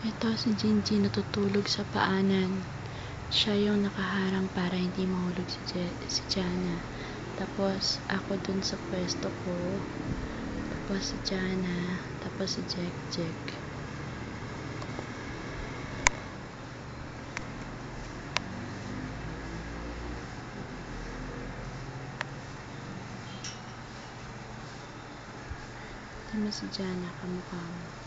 Ito si Jinji natutulog sa paanan. Siya yung nakaharang para hindi mahulog si Jana. Tapos ako dun sa pwesto ko. Tapos si Jana. Tapos si Jek. Tignan mo si Jana, kamukha mo.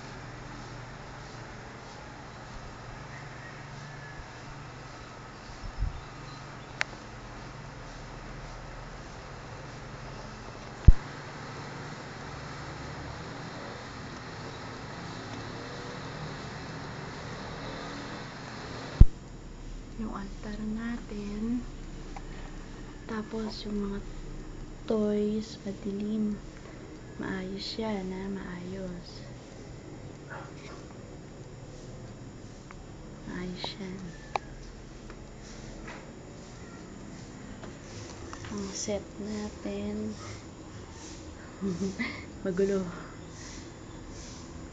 Yung altar natin, tapos yung mga toys, madilim, maayos yan maayos yan. Ang set natin magulo,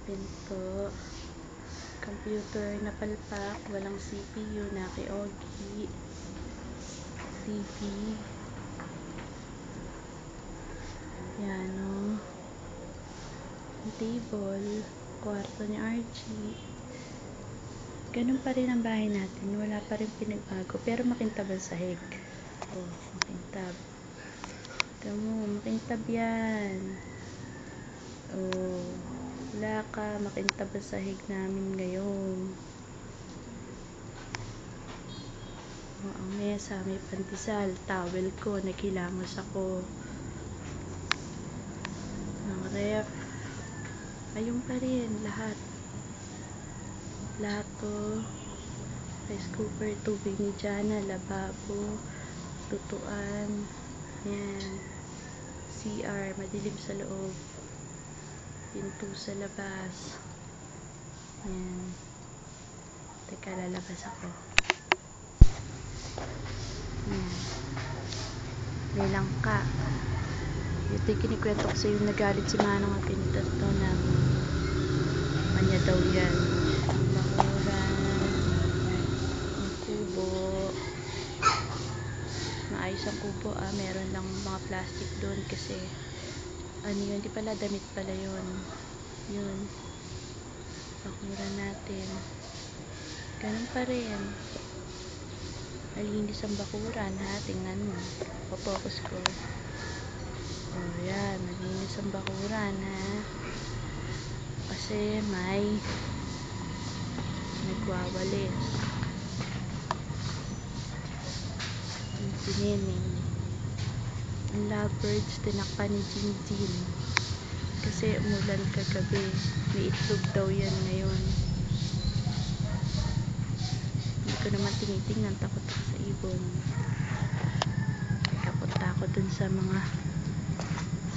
pinto, computer na palpak, walang CPU, naki-ogi, TV, piano, table, kwarto ni Archie. Ganun pa rin ang bahay natin, wala pa rin pinagbago, pero makintab ang sahig. Oh, makintab. Tignan mo, makintab yan. Oh, wala ka, makintab ang sahig namin ngayon. Oh, ang mesa, may pandesal, towel ko, naghilamos ako. Ang ref, ayun pa rin, lahat to. Rice cooker, tubig ni Jana, lababo, lutuan, yan, CR, madilim sa loob, pinto sa labas, yan. Teka, lalabas ako. Yan, may langka. Ito yung kinikwento ko sa yung nagalit si Manong at pinitato na manya daw yan. Maayos ang kubo, meron lang mga plastic doon kasi ano yun, di pala damit pala yun. Bakura natin, ganun pa rin, malinis ang bakuran ha, tingnan mo, papokus ko. Oh yan, malinis ang bakuran ha, kasi may nagwawalis. Sinining. Ang lovebirds, tinakpan ni Jinjin. Kasi umulan kagabi. May itlog daw yan ngayon. Hindi ko naman tinitingnan. Takot ako sa ibon. Takot ako dun sa mga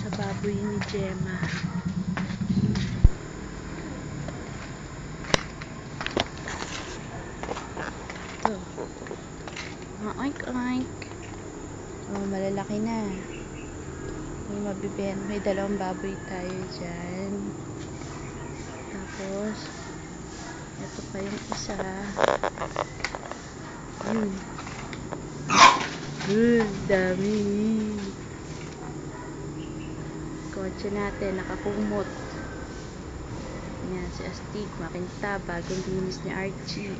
sa baboy ni Gemma. Ito. Oink. Oh, malalaki na. May mabibenta. May dalawang baboy tayo dyan. Tapos, ito pa yung isa. Dami. Kotse natin, nakakumot. Yan, si Astig, makinta, bagong linis ni Archie.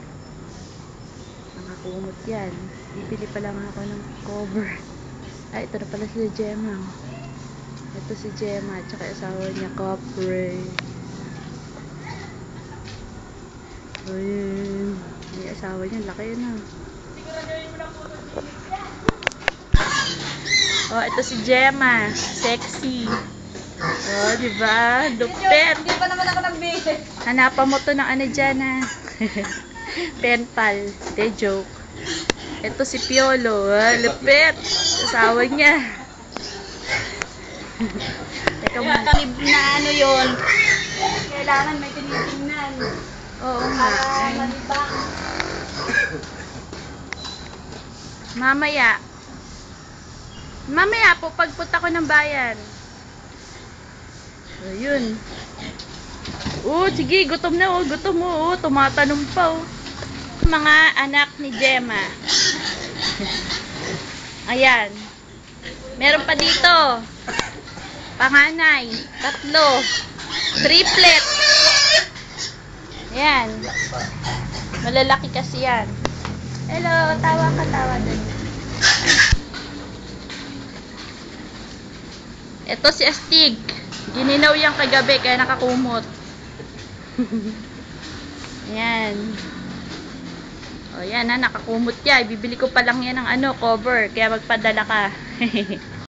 Nakakumot yan. Bibili pa lang ako ng cover. Ay, ito na pala si Gemma. Ito si Gemma, tsaka asawa niya, Copre. Ayun. May asawa niya, laki na. Oh, ito si Gemma. Sexy. Oh, diba? Lupet. Hindi pa naman ako nagbihis. Hanapan mo to ng ano dyan, ha? Penpal. De joke. Ito si Piolo. Lupet. Asawa niya. Teka mo. Na ano yun? Kailangan may tinitingnan. Oo nga. Para malibang. Mamaya po pagpunta ko ng bayan. Ayun. Sige, gutom na oh. Gutom mo oh. Tumatanong pa oh. Mga anak ni Gemma. Ayan. Meron pa dito. Panganay. 3. Triplet. Ayan. Malalaki kasi yan. Hello, tawa ka, tawa dun. Ito si Astig. Gininaw yan kagabi kaya nakakumot. Ayan. O yan ha, nakakumot yan. Bibili ko pa lang yan ng cover. Kaya magpadala ka.